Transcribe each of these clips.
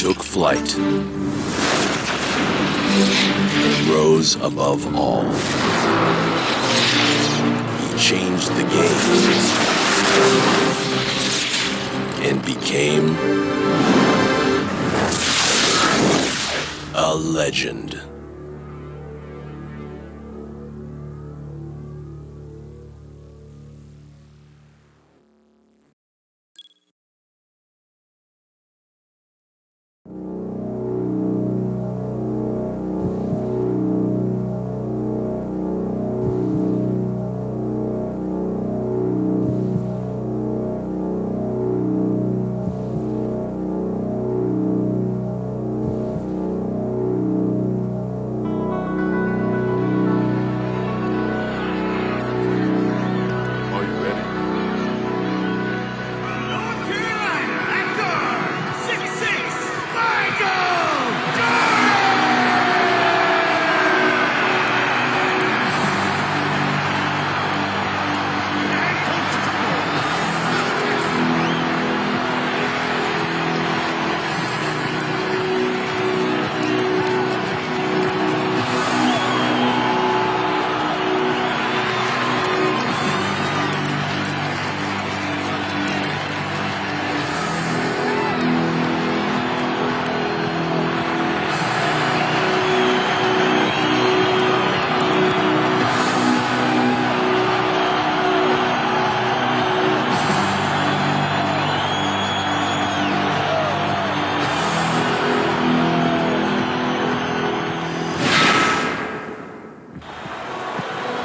took flight and rose above all. He changed the game and became a legend.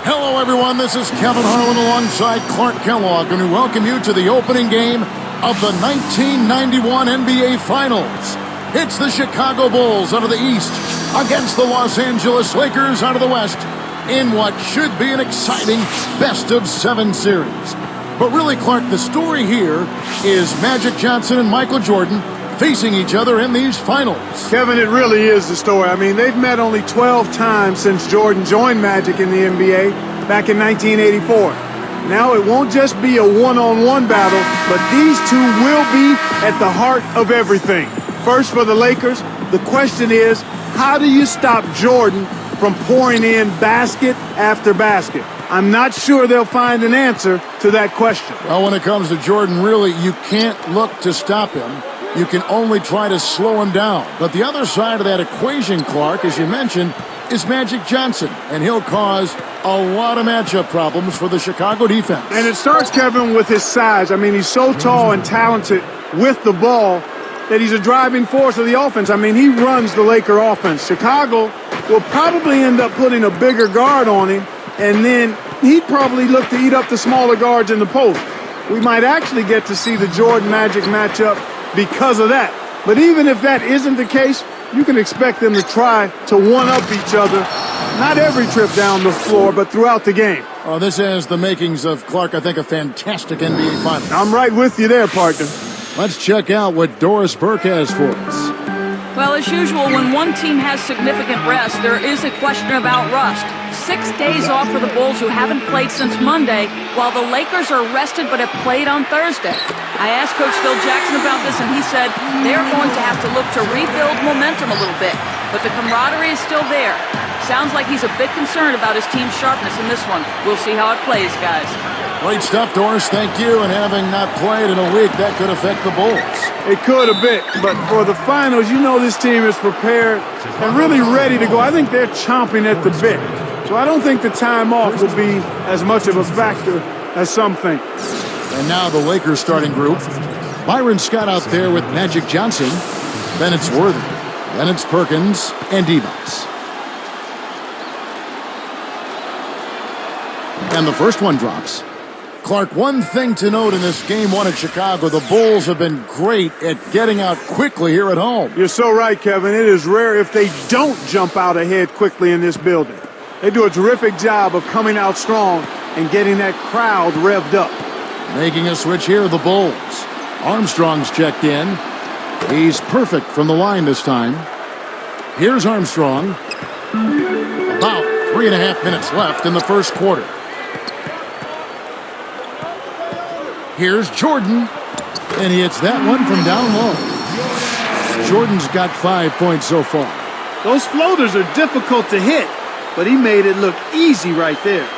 Hello, everyone. This is Kevin Harlan alongside Clark Kellogg, and we welcome you to the opening game of the 1991 NBA Finals. It's the Chicago Bulls out of the East against the Los Angeles Lakers out of the West in what should be an exciting best-of-7 series. But really, Clark, the story here is Magic Johnson and Michael Jordan facing each other in these finals. Kevin, it really is the story. I mean, they've met only 12 times since Jordan joined Magic in the NBA back in 1984. Now it won't just be a one-on-one battle, but these two will be at the heart of everything. First, for the Lakers, the question is, how do you stop Jordan from pouring in basket after basket? I'm not sure they'll find an answer to that question. Well, when it comes to Jordan, really, you can't look to stop him. You can only try to slow him down. But the other side of that equation, Clark, as you mentioned, is Magic Johnson, and he'll cause a lot of matchup problems for the Chicago defense. And it starts, Kevin, with his size. I mean, he's so tall and talented with the ball that he's a driving force of the offense. I mean, he runs the Laker offense. Chicago will probably end up putting a bigger guard on him, and then he'd probably look to eat up the smaller guards in the post. We might actually get to see the Jordan-Magic matchup because of that. But even if that isn't the case, you can expect them to try to one-up each other, not every trip down the floor, but throughout the game. Oh, this has the makings of, Clark, I think, a fantastic NBA Finals. I'm right with you there, partner. Let's check out what Doris Burke has for us. Well, as usual, when one team has significant rest, there is a question about rust. 6 days off for the Bulls, who haven't played since Monday, while the Lakers are rested but have played on Thursday. I asked Coach Phil Jackson about this, and he said they're going to have to look to rebuild momentum a little bit, but the camaraderie is still there. Sounds like he's a bit concerned about his team's sharpness in this one. We'll see how it plays, guys. Great stuff, Doris. Thank you. And having not played in a week, that could affect the Bulls. It could a bit, but for the finals, you know this team is prepared and really ready to go. I think they're chomping at the bit. So I don't think the time off will be as much of a factor as some think. And now the Lakers starting group. Byron Scott out there with Magic Johnson. Then it's Worthy. Then it's Perkins and Evans. And the first one drops. Clark, one thing to note in this game one at Chicago, the Bulls have been great at getting out quickly here at home. You're so right, Kevin. It is rare if they don't jump out ahead quickly in this building. They do a terrific job of coming out strong and getting that crowd revved up. Making a switch here, the Bulls. Armstrong's checked in. He's perfect from the line this time. Here's Armstrong. About 3.5 minutes left in the first quarter. Here's Jordan, and he hits that one from down low. Jordan's got 5 points so far. Those floaters are difficult to hit, but he made it look easy right there.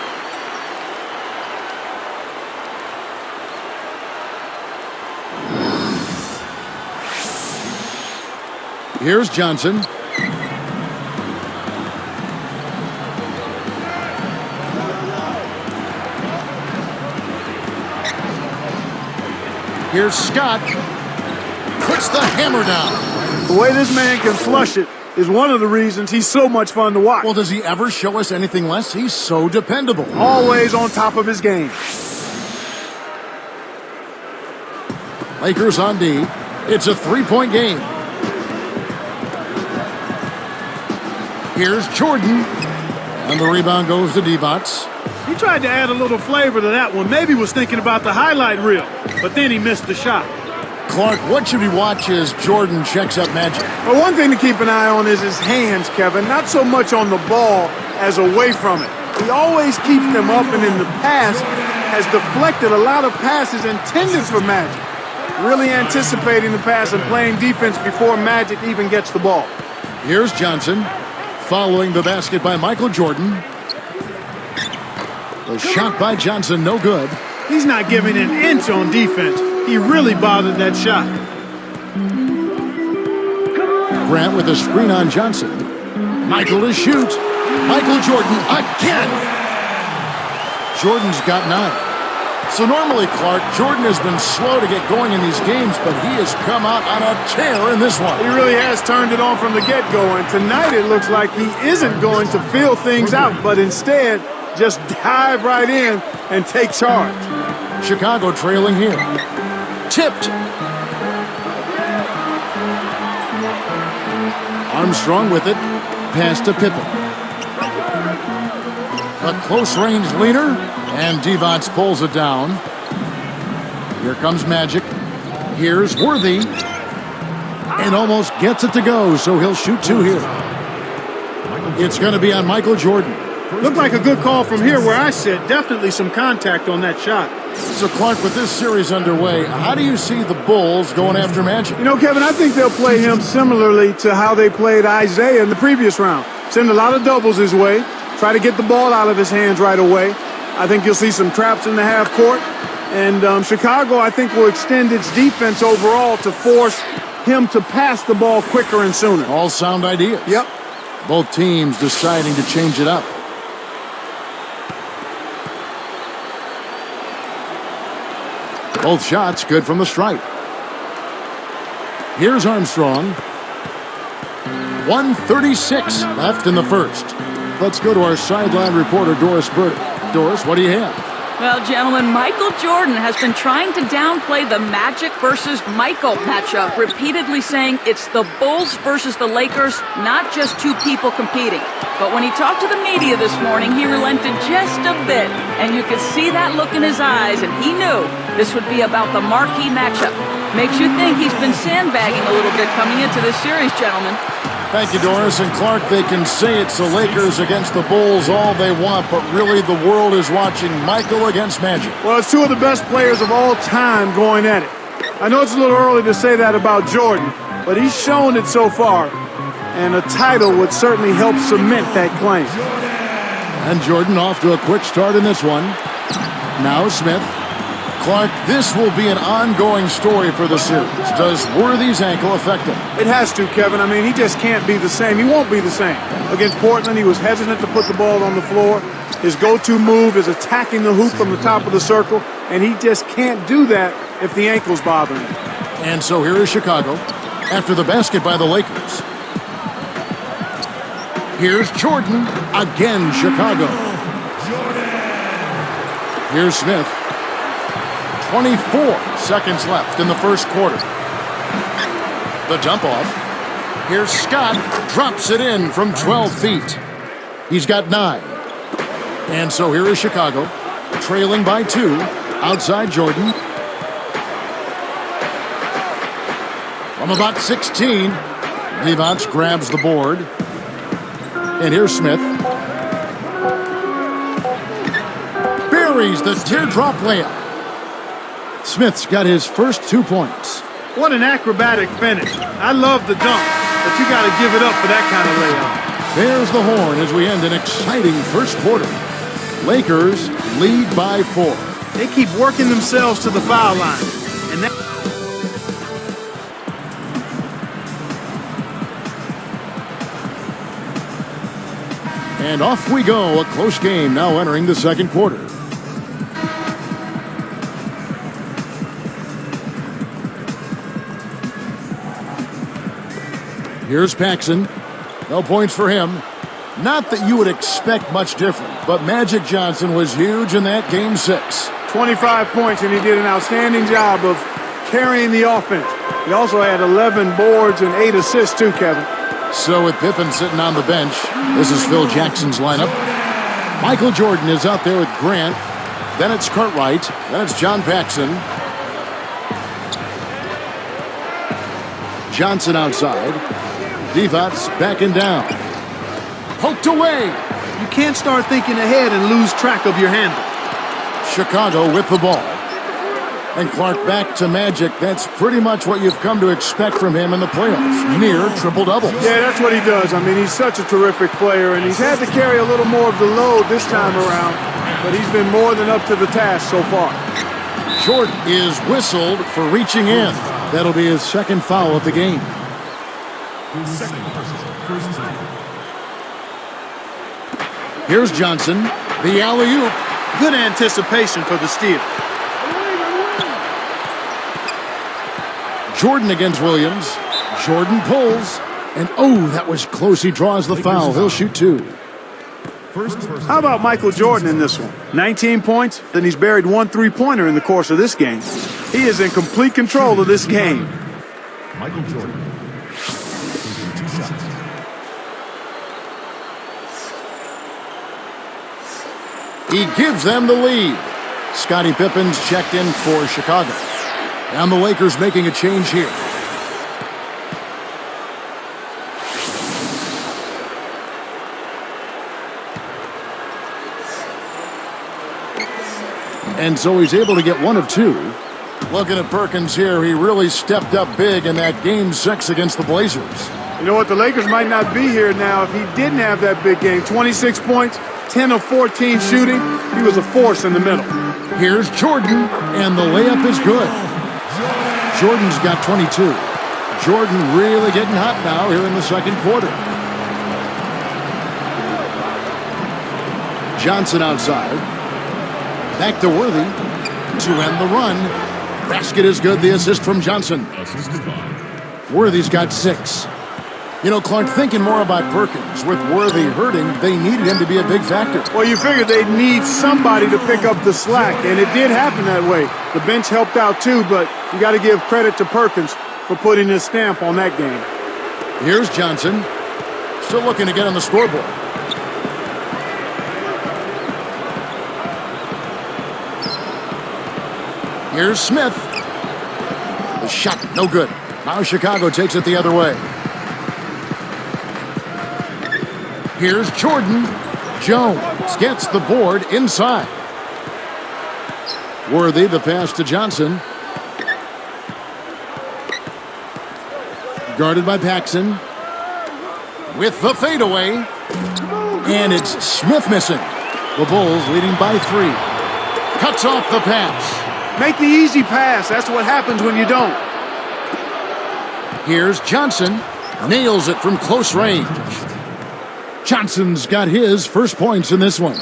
Here's Johnson. Here's Scott. Puts the hammer down. The way this man can flush it is one of the reasons he's so much fun to watch. Well, does he ever show us anything less? He's so dependable. Always on top of his game. Lakers on D. It's a 3-point game. Here's Jordan. And the rebound goes to Divac. He tried to add a little flavor to that one. Maybe was thinking about the highlight reel, but then he missed the shot. Clark, what should we watch as Jordan checks up Magic? Well, one thing to keep an eye on is his hands, Kevin. Not so much on the ball as away from it. He always keeps them up, and in the past has deflected a lot of passes intended for Magic. Really anticipating the pass and playing defense before Magic even gets the ball. Here's Johnson. Following the basket by Michael Jordan. The shot by Johnson, no good. He's not giving an inch on defense. He really bothered that shot. Grant with a screen on Johnson. Michael to shoot. Michael Jordan again. Jordan's got 9. So normally, Clark, Jordan has been slow to get going in these games, but he has come out on a tear in this one. He really has turned it on from the get-go, and tonight it looks like he isn't going to feel things out, but instead just dive right in and take charge. Chicago trailing here. Tipped. Armstrong with it. Pass to Pippen. A close-range leaner, and Divac pulls it down. Here comes Magic. Here's Worthy. And almost gets it to go, so he'll shoot 2 here. It's going to be on Michael Jordan. Looked like a good call from here where I sit. Definitely some contact on that shot. So, Clark, with this series underway, how do you see the Bulls going after Magic? You know, Kevin, I think they'll play him similarly to how they played Isaiah in the previous round. Send a lot of doubles his way. Try to get the ball out of his hands right away. I think you'll see some traps in the half court. And Chicago, I think, will extend its defense overall to force him to pass the ball quicker and sooner. All sound ideas. Yep. Both teams deciding to change it up. Both shots good from the stripe. Here's Armstrong. 1:36 left in the first. Let's go to our sideline reporter, Doris Burdick. Doris, what do you have? Well, gentlemen, Michael Jordan has been trying to downplay the Magic versus Michael matchup, repeatedly saying it's the Bulls versus the Lakers, not just two people competing. But when he talked to the media this morning, he relented just a bit, and you could see that look in his eyes, and he knew this would be about the marquee matchup. Makes you think he's been sandbagging a little bit coming into this series, gentlemen. Thank you, Doris. And Clark, they can say it's the Lakers against the Bulls all they want, but really the world is watching Michael against Magic. Well, it's two of the best players of all time going at it. I know it's a little early to say that about Jordan, but he's shown it so far, and a title would certainly help cement that claim. And Jordan off to a quick start in this one. Now Smith. Clark, this will be an ongoing story for the series. Does Worthy's ankle affect him? It has to, Kevin. I mean, he just can't be the same. He won't be the same. Against Portland, he was hesitant to put the ball on the floor. His go-to move is attacking the hoop from the top of the circle, and he just can't do that if the ankle's bothering him. And so here is Chicago after the basket by the Lakers. Here's Jordan. Again, Chicago. Here's Smith. 24 seconds left in the first quarter. The dump off. Here's Scott. Drops it in from 12 feet. He's got 9. And so here is Chicago. Trailing by 2. Outside Jordan. From about 16. Divac grabs the board. And here's Smith. Buries the teardrop layup. Smith's got his first 2 points. What an acrobatic finish. I love the dunk, but you got to give it up for that kind of layup. There's the horn as we end an exciting first quarter. Lakers lead by 4. They keep working themselves to the foul line. And that And off we go. A close game now entering the second quarter. Here's Paxson. No points for him. Not that you would expect much different, but Magic Johnson was huge in that Game 6. 25 points, and he did an outstanding job of carrying the offense. He also had 11 boards and 8 assists too, Kevin. So with Pippen sitting on the bench, this is Phil Jackson's lineup. Michael Jordan is out there with Grant. Then it's Cartwright. Then it's John Paxson. Johnson outside. Divats backing down. Poked away. You can't start thinking ahead and lose track of your handle. Chicago with the ball. And Clark back to Magic. That's pretty much what you've come to expect from him in the playoffs. Near triple-doubles. Yeah, that's what he does. I mean, he's such a terrific player, and he's had to carry a little more of the load this time around, but he's been more than up to the task so far. Jordan is whistled for reaching in. That'll be his second foul of the game. Here's Johnson. The alley-oop. Good anticipation for the steal. Jordan against Williams. Jordan pulls. And oh, that was close. He draws the foul. He'll shoot 2. How about Michael Jordan in this one? 19 points, then he's buried 1 3-pointer in the course of this game. He is in complete control of this game. Michael Jordan. 2 shots. He gives them the lead. Scottie Pippen's checked in for Chicago. And the Lakers making a change here. And so he's able to get 1 of 2. Looking at Perkins here, he really stepped up big in that Game 6 against the Blazers. You know what? The Lakers might not be here now if he didn't have that big game. 26 points, 10 of 14 shooting. He was a force in the middle. Here's Jordan, and the layup is good. Jordan's got 22. Jordan really getting hot now here in the second quarter. Johnson outside. Back to Worthy to end the run. Basket is good. The assist from Johnson. Worthy's got 6. You know, Clark, thinking more about Perkins. With Worthy hurting, they needed him to be a big factor. Well, you figured they'd need somebody to pick up the slack, and it did happen that way. The bench helped out too, but you got to give credit to Perkins for putting his stamp on that game. Here's Johnson. Still looking to get on the scoreboard. Here's Smith. The shot, no good. Now Chicago takes it the other way. Here's Jordan. Jones gets the board inside. Worthy, the pass to Johnson. Guarded by Paxson. With the fadeaway. And it's Smith missing. The Bulls leading by 3. Cuts off the pass. Make the easy pass. That's what happens when you don't. Here's Johnson. Nails it from close range. Johnson's got his first points in this one.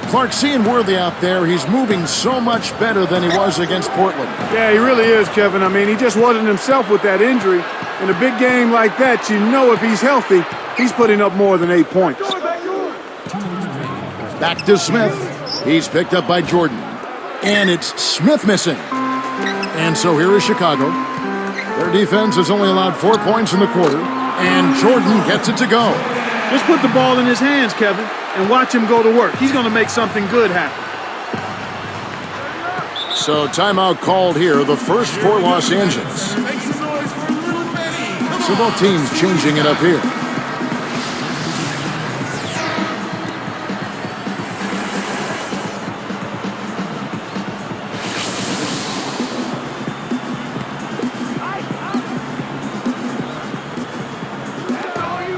Clark, seeing Worthy out there, he's moving so much better than he was against Portland. Yeah, he really is, Kevin. I mean, he just wasn't himself with that injury. In a big game like that, you know if he's healthy, he's putting up more than 8 points. Back to Smith. He's picked up by Jordan. And it's Smith missing. And so here is Chicago. Their defense has only allowed 4 points in the quarter. And Jordan gets it to go. Just put the ball in his hands, Kevin, and watch him go to work. He's going to make something good happen. So timeout called here, the first for Los Angeles. So both teams changing it up here.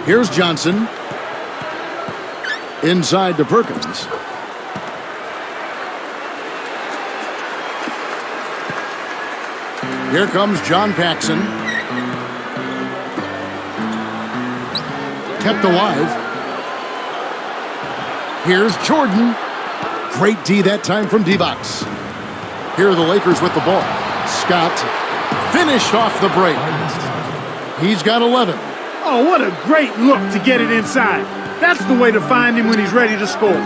Here's Johnson. Inside to Perkins. Here comes John Paxson. Kept alive. Here's Jordan. Great D that time from D-Box. Here are the Lakers with the ball. Scott finished off the break. He's got 11. Oh, what a great look to get it inside. That's the way to find him when he's ready to score.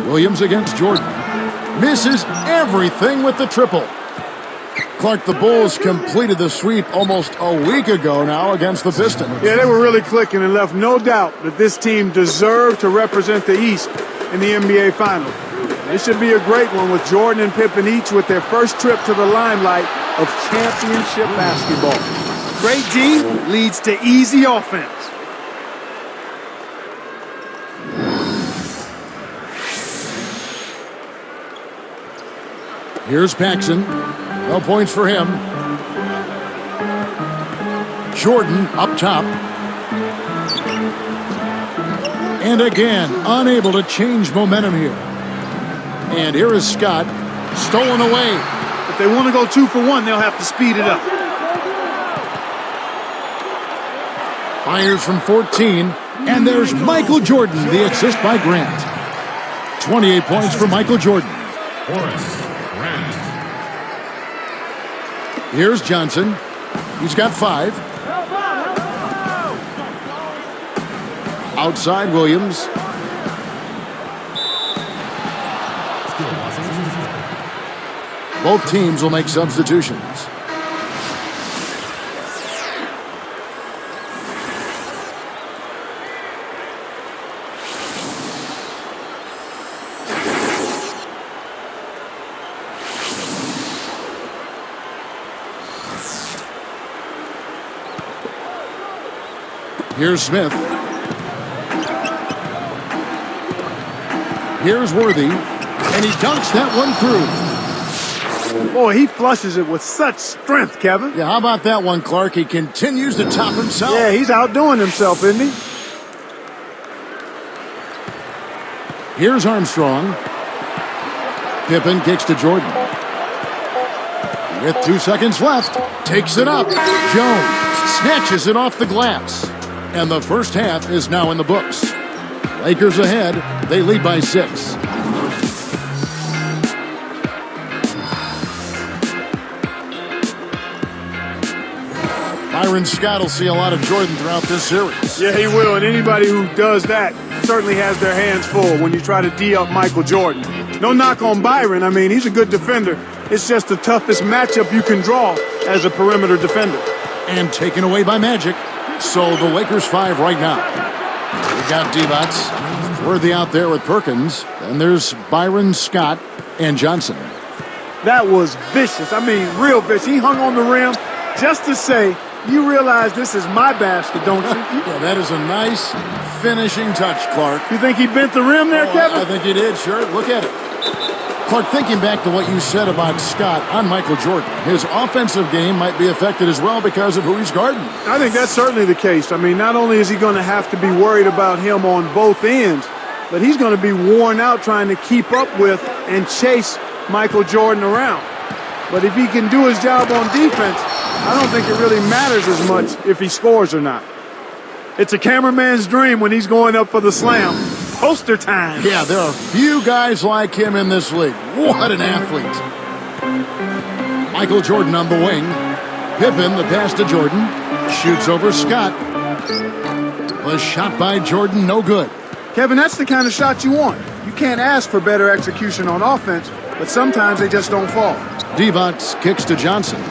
Williams against Jordan. Misses everything with the triple. Clark, the Bulls completed the sweep almost a week ago now against the Pistons. Yeah, they were really clicking and left no doubt that this team deserved to represent the East in the NBA Finals. This should be a great one with Jordan and Pippen each with their first trip to the limelight of championship basketball. Great D leads to easy offense. Here's Paxson. No points for him. Jordan up top. And again, unable to change momentum here. And here is Scott. Stolen away. If they want to go 2 for 1, they'll have to speed it up. Fires from 14. And there's Michael Jordan, the assist by Grant. 28 points for Michael Jordan. Horace Grant. Here's Johnson. He's got 5. Outside Williams. Both teams will make substitutions. Here's Smith. Here's Worthy. And he dunks that one through. Boy, he flushes it with such strength, Kevin. Yeah, how about that one, Clark? He continues to top himself. Yeah, he's outdoing himself, isn't he? Here's Armstrong. Pippen kicks to Jordan. With 2 seconds left, takes it up. Jones snatches it off the glass. And the first half is now in the books. Lakers ahead. They lead by 6. Byron Scott will see a lot of Jordan throughout this series. Yeah, he will. And anybody who does that certainly has their hands full when you try to D up Michael Jordan. No knock on Byron. I mean, he's a good defender. It's just the toughest matchup you can draw as a perimeter defender. And taken away by Magic. So the Lakers 5 right now. We got D-Bots. Worthy out there with Perkins. And there's Byron, Scott, and Johnson. That was vicious. I mean, real vicious. He hung on the rim just to say, you realize this is my basket, don't you? Yeah, that is a nice finishing touch, Clark. You think he bent the rim there, Kevin? I think he did, sure. Look at it. Clark, thinking back to what you said about Scott on Michael Jordan, his offensive game might be affected as well because of who he's guarding. I think that's certainly the case. I mean, not only is he going to have to be worried about him on both ends, but he's going to be worn out trying to keep up with and chase Michael Jordan around. But if he can do his job on defense, I don't think it really matters as much if he scores or not. It's a cameraman's dream when he's going up for the slam. Poster time. Yeah, there are few guys like him in this league. What an athlete. Michael Jordan on the wing. Pippen, the pass to Jordan. Shoots over Scott. Was shot by Jordan, no good. Kevin, that's the kind of shot you want. You can't ask for better execution on offense, but sometimes they just don't fall. Divac kicks to Johnson.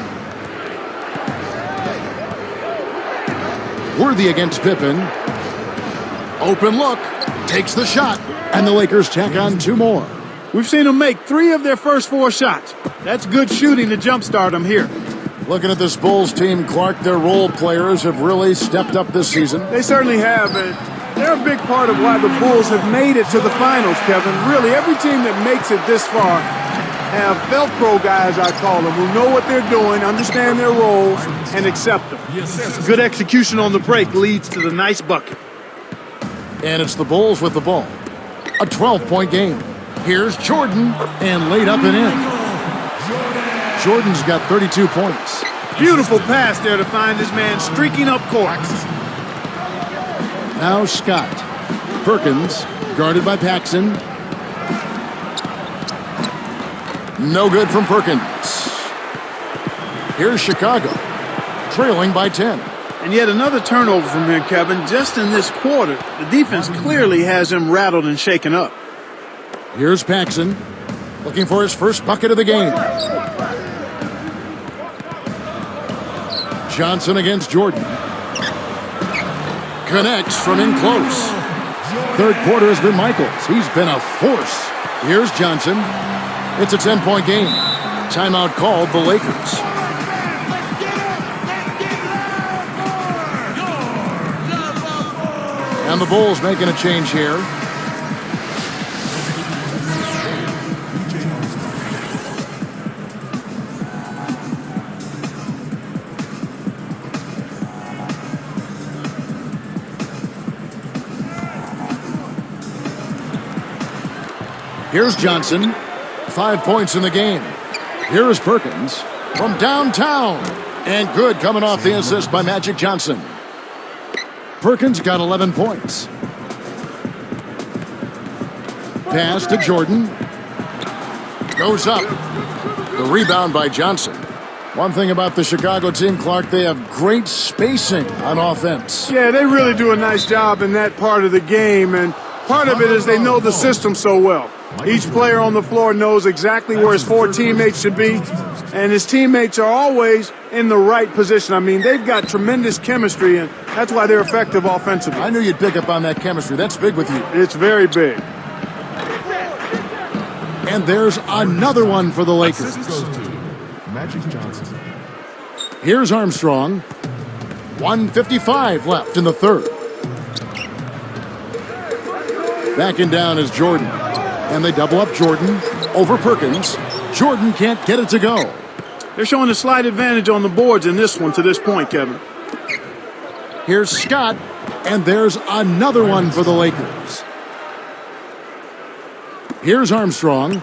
Worthy against Pippen. Open look. Takes the shot. And the Lakers tack on 2 more. We've seen them make 3 of their first 4 shots. That's good shooting to jumpstart them here. Looking at this Bulls team, Clark, their role players have really stepped up this season. They certainly have, and they're a big part of why the Bulls have made it to the finals, Kevin. Really, every team that makes it this far have Velcro guys, I call them, who know what they're doing, understand their roles, and accept them. Good execution on the break leads to the nice bucket. And it's the Bulls with the ball. A 12-point game. Here's Jordan, and laid up and in. Jordan's got 32 points. Beautiful pass there to find this man streaking up court. Now Scott. Perkins, guarded by Paxson. No good from Perkins. Here's Chicago, trailing by 10. And yet another turnover from here, Kevin. Just in this quarter, the defense clearly has him rattled and shaken up. Here's Paxson, looking for his first bucket of the game. Johnson against Jordan. Connects from in close. Third quarter has been Michaels. He's been a force. Here's Johnson. It's a 10-point game. Timeout called the Lakers. And the Bulls making a change here. Here's Johnson. 5 points in the game. Here's Perkins from downtown. And good coming off the assist by Magic Johnson. Perkins got 11 points. Pass to Jordan. Goes up. The rebound by Johnson. One thing about the Chicago team, Clark, they have great spacing on offense. Yeah, they really do a nice job in that part of the game, and part of it is they know the system so well. Each player on the floor knows exactly where his four teammates should be, and his teammates are always in the right position. I mean, they've got tremendous chemistry, and that's why they're effective offensively. I knew you'd pick up on that chemistry. That's big with you. It's very big. And there's another one for the Lakers. Magic Johnson. Here's Armstrong. 1:55 left in the third. Backing down is Jordan. And they double up Jordan over Perkins. Jordan can't get it to go. They're showing a slight advantage on the boards in this one to this point, Kevin. Here's Scott. And there's another one for the Lakers. Here's Armstrong.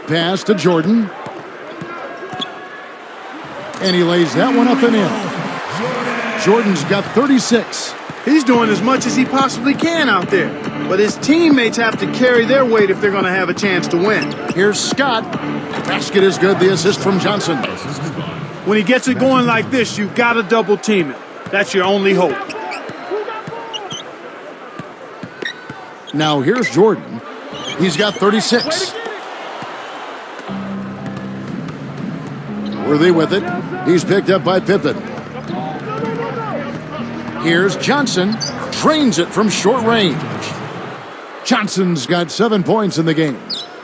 Pass to Jordan. And he lays that one up and in. Jordan's got 36. He's doing as much as he possibly can out there. But his teammates have to carry their weight if they're going to have a chance to win. Here's Scott. Basket is good. The assist from Johnson. When he gets it going like this, you've got to double team it. That's your only hope. Now here's Jordan. He's got 36. Worthy with it. He's picked up by Pippen. Here's Johnson. Trains it from short range. Johnson's got 7 points in the game.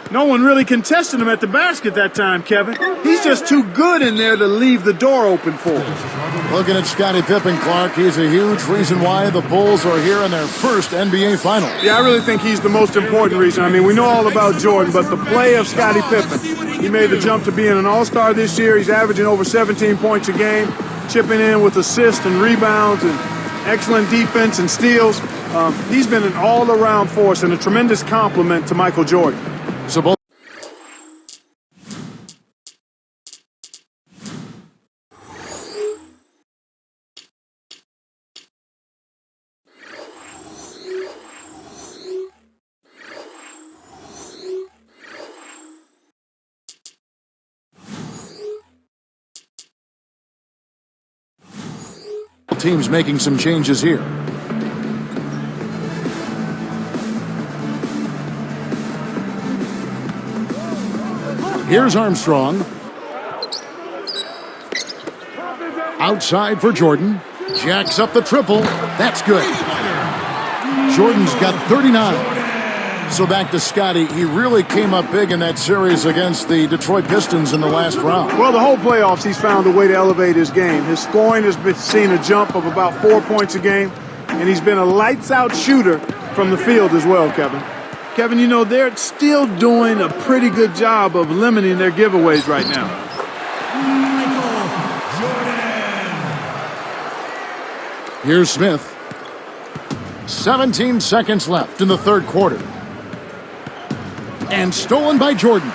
No one really contested him at the basket that time, Kevin. He's just too good in there to leave the door open for him. Looking at Scottie Pippen, Clark, he's a huge reason why the Bulls are here in their first NBA Finals. Yeah, I really think he's the most important reason. I mean, we know all about Jordan, but the play of Scottie Pippen. He made the jump to being an all-star this year. He's averaging over 17 points a game, chipping in with assists and rebounds and excellent defense and steals. He's been an all-around force and a tremendous compliment to Michael Jordan. So both teams making some changes here. Here's Armstrong. Outside for Jordan. Jacks up the triple. That's good. Jordan's got 39. So back to Scottie. He really came up big in that series against the Detroit Pistons in the last round. Well, the whole playoffs, he's found a way to elevate his game. His scoring has been seen a jump of about 4 points a game, and he's been a lights-out shooter from the field as well, Kevin. Kevin, you know, they're still doing a pretty good job of limiting their giveaways right now. Here's Smith. 17 seconds left in the third quarter. And stolen by Jordan.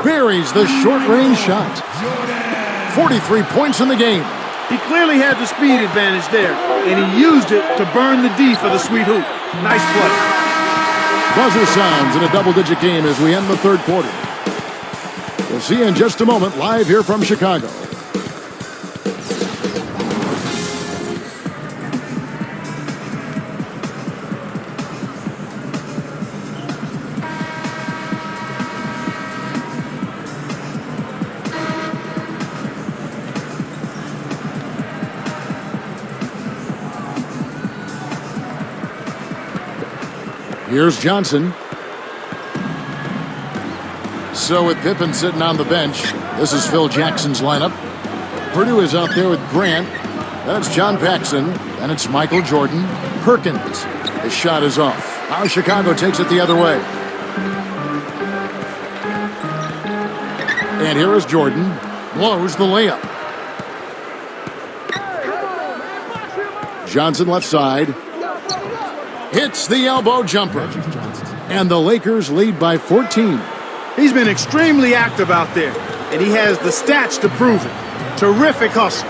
Buries the short-range shot. 43 points in the game. He clearly had the speed advantage there, and he used it to burn the D for the sweet hoop. Nice play. Buzzer sounds in a double-digit game as we end the third quarter. We'll see you in just a moment live here from Chicago. Here's Johnson. So with Pippen sitting on the bench, this is Phil Jackson's lineup. Purdue is out there with Grant. That's John Paxson. And it's Michael Jordan. Perkins. His shot is off. Now Chicago takes it the other way. And here is Jordan. Blows the layup. Johnson left side. Hits the elbow jumper. And the Lakers lead by 14. He's been extremely active out there, and he has the stats to prove it. Terrific hustle.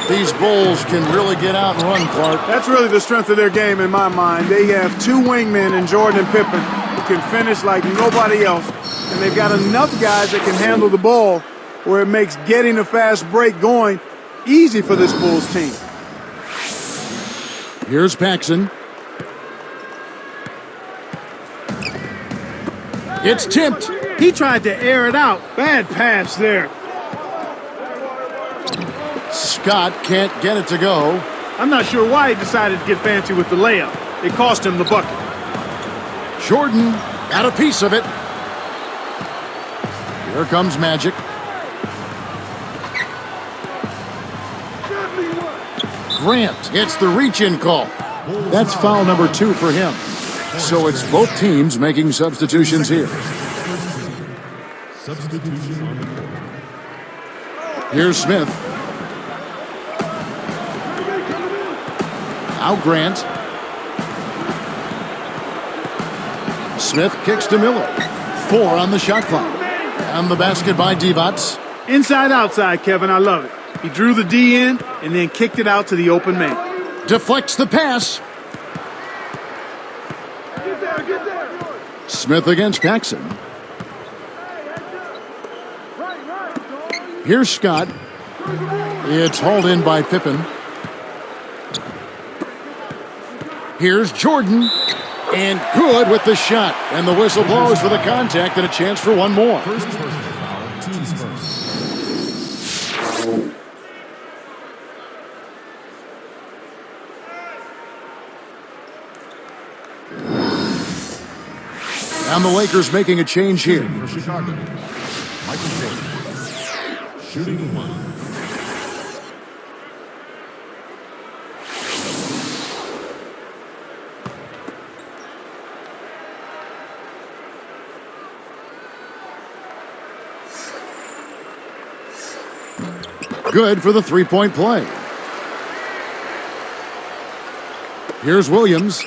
These Bulls can really get out and run, Clark. That's really the strength of their game in my mind. They have two wingmen in Jordan and Pippen who can finish like nobody else, and they've got enough guys that can handle the ball where it makes getting a fast break going easy for this Bulls team. Here's Paxson. It's tipped. He tried to air it out. Bad pass there. Scott can't get it to go. I'm not sure why he decided to get fancy with the layup. It cost him the bucket. Jordan got a piece of it. Here comes Magic. Grant hits the reach-in call. That's foul number 2 for him. So it's both teams making substitutions here. Substitution on the court. Here's Smith. Now Grant. Smith kicks to Miller. 4 on the shot clock. And the basket by Divac. Inside outside, Kevin. I love it. He drew the D in and then kicked it out to the open man. Deflects the pass. Smith against Paxson. Here's Scott. It's hauled in by Pippen. Here's Jordan. And good with the shot. And the whistle blows for the contact and a chance for one more. First personal foul, teams first. And the Lakers making a change here. For Chicago, Michael Jordan. Shooting 1. Good for the three-point play. Here's Williams.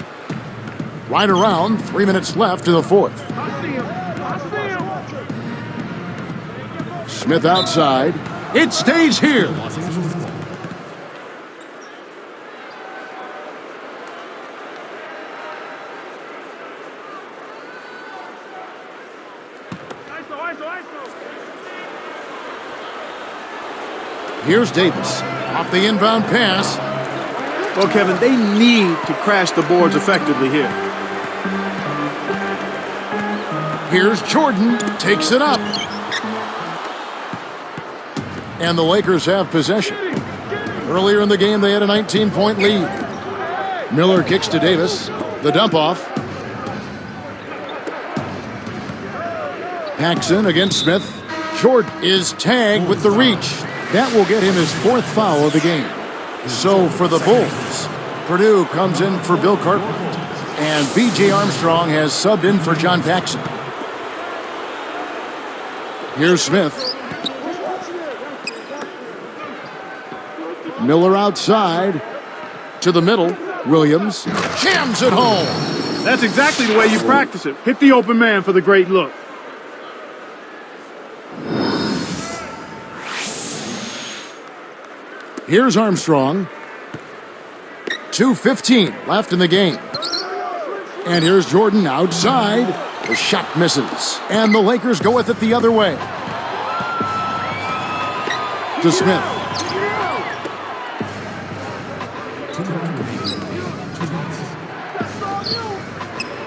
Right around, 3 minutes left in the fourth. Smith outside. It stays here. Los Angeles ball. Here's Davis. Off the inbound pass. Well, Kevin, they need to crash the boards effectively here. Here's Jordan. Takes it up. And the Lakers have possession. Earlier in the game, they had a 19-point lead. Miller kicks to Davis. The dump off. Paxson against Smith. Jordan is tagged with the reach. That will get him his 4th foul of the game. So for the Bulls, Purdue comes in for Bill Cartwright. And B.J. Armstrong has subbed in for John Paxson. Here's Smith. Miller outside. To the middle. Williams jams it home. That's exactly the way you practice it. Hit the open man for the great look. Here's Armstrong. 2:15 left in the game. And here's Jordan outside. The shot misses. And the Lakers go with it the other way. To Smith.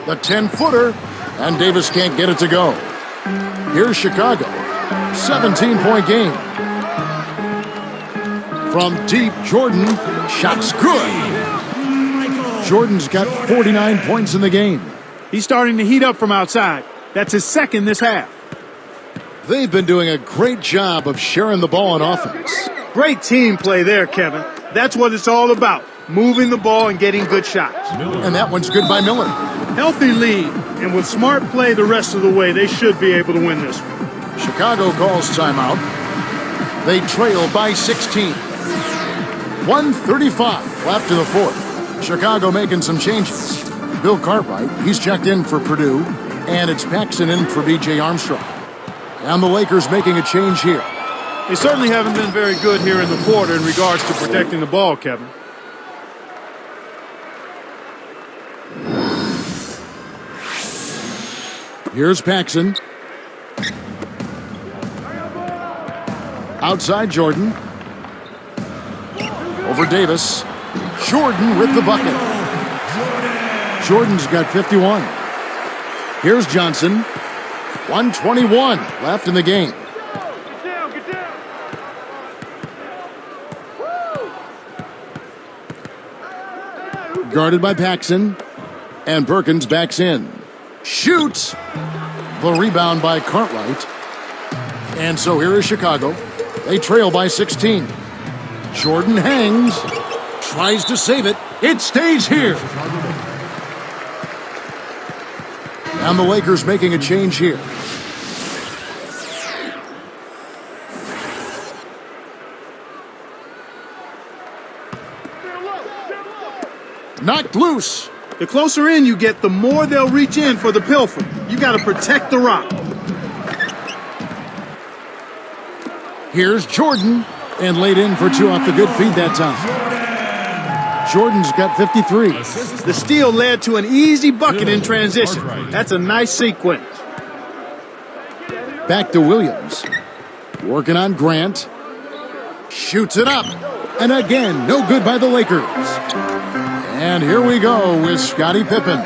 The 10-footer. And Davis can't get it to go. Here's Chicago. 17-point game. From deep, Jordan. Shot's good. Jordan's got 49 points in the game. He's starting to heat up from outside. That's his second this half. They've been doing a great job of sharing the ball on offense. Great team play there, Kevin. That's what it's all about. Moving the ball and getting good shots. And that one's good by Miller. Healthy lead. And with smart play the rest of the way, they should be able to win this one. Chicago calls timeout. They trail by 16. 1:35 left in the fourth. Chicago making some changes. Bill Cartwright, he's checked in for Purdue, and it's Paxson in for B.J. Armstrong. And the Lakers making a change here. They certainly haven't been very good here in the quarter in regards to protecting the ball, Kevin. Here's Paxson. Outside Jordan. Over Davis. Jordan with the bucket. Jordan's got 51. Here's Johnson. 1:21 left in the game. Guarded by Paxson. And Perkins backs in. Shoots. The rebound by Cartwright. And so here is Chicago. They trail by 16. Jordan hangs. Tries to save it. It stays here. And the Lakers making a change here. Knocked loose. The closer in you get, the more they'll reach in for the pilfer. You got to protect the rock. Here's Jordan. And laid in for two off the good feed that time. Jordan's got 53. The steal led to an easy bucket in transition. That's a nice sequence. Back to Williams. Working on Grant. Shoots it up. And again, no good by the Lakers. And here we go with Scottie Pippen.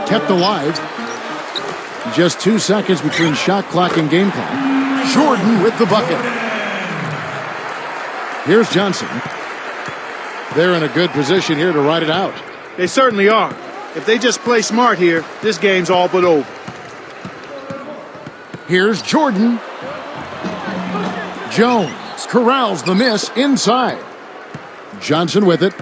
Kept alive. Just 2 seconds between shot clock and game clock. Jordan with the bucket. Here's Johnson. They're in a good position here to ride it out. They certainly are. If they just play smart here, this game's all but over. Here's Jordan. Jones corrals the miss inside. Johnson with it.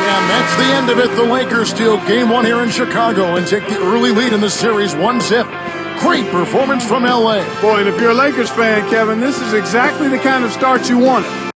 And that's the end of it. The Lakers steal game one here in Chicago and take the early lead in the series 1-0. Great performance from L.A. Boy, and if you're a Lakers fan, Kevin, this is exactly the kind of start you wanted.